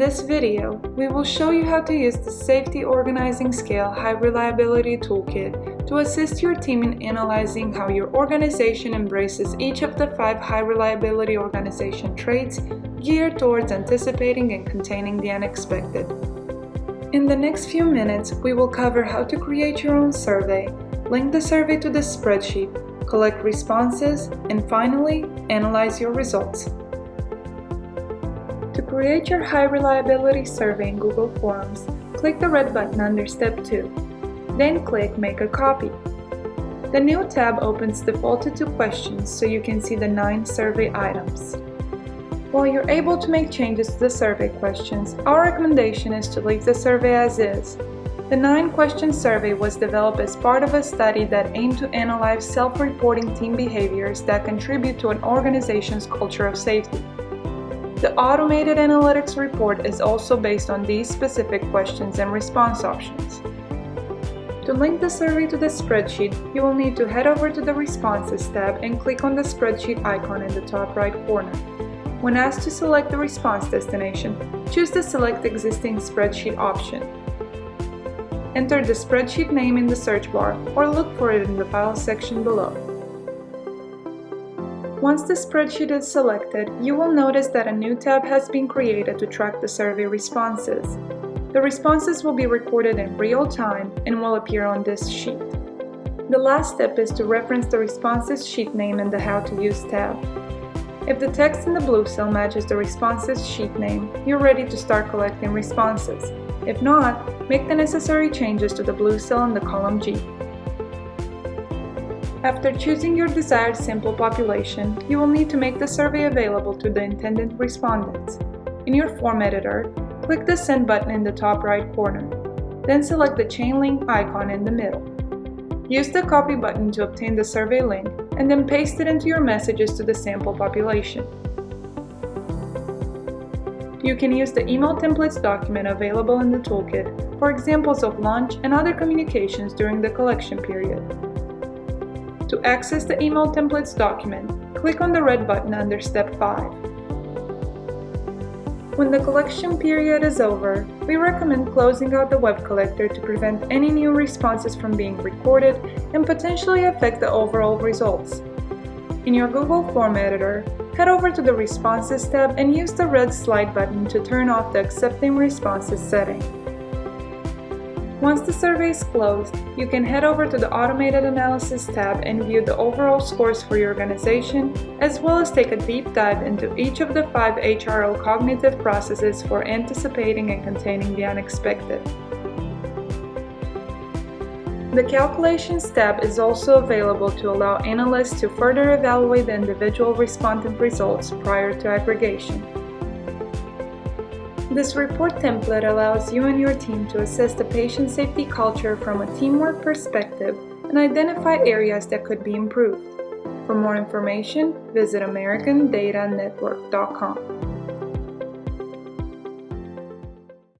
this video, we will show you how to use the Safety Organizing Scale High Reliability Toolkit to assist your team in analyzing how your organization embraces each of the 5 high reliability organization traits geared towards anticipating and containing the unexpected. In the next few minutes, we will cover how to create your own survey, link the survey to the spreadsheet, collect responses, and finally, analyze your results. To create your high reliability survey in Google Forms, click the red button under Step 2. Then click Make a Copy. The new tab opens defaulted to questions so you can see the 9 survey items. While you're able to make changes to the survey questions, our recommendation is to leave the survey as is. The 9-question survey was developed as part of a study that aimed to analyze self-reporting team behaviors that contribute to an organization's culture of safety. The automated analytics report is also based on these specific questions and response options. To link the survey to the spreadsheet, you will need to head over to the Responses tab and click on the spreadsheet icon in the top right corner. When asked to select the response destination, choose the Select Existing Spreadsheet option. Enter the spreadsheet name in the search bar or look for it in the Files section below. Once the spreadsheet is selected, you will notice that a new tab has been created to track the survey responses. The responses will be recorded in real time and will appear on this sheet. The last step is to reference the responses sheet name in the How to Use tab. If the text in the blue cell matches the responses sheet name, you're ready to start collecting responses. If not, make the necessary changes to the blue cell in the column G. After choosing your desired sample population, you will need to make the survey available to the intended respondents. In your form editor, click the Send button in the top right corner. Then select the chain link icon in the middle. Use the Copy button to obtain the survey link, and then paste it into your messages to the sample population. You can use the email templates document available in the toolkit for examples of launch and other communications during the collection period. To access the email templates document, click on the red button under Step 5. When the collection period is over, we recommend closing out the web collector to prevent any new responses from being recorded and potentially affect the overall results. In your Google Form editor, head over to the Responses tab and use the red slide button to turn off the Accepting Responses setting. Once the survey is closed, you can head over to the Automated Analysis tab and view the overall scores for your organization, as well as take a deep dive into each of the 5 HRO cognitive processes for anticipating and containing the unexpected. The Calculations tab is also available to allow analysts to further evaluate the individual respondent results prior to aggregation. This report template allows you and your team to assess the patient safety culture from a teamwork perspective and identify areas that could be improved. For more information, visit AmericanDataNetwork.com.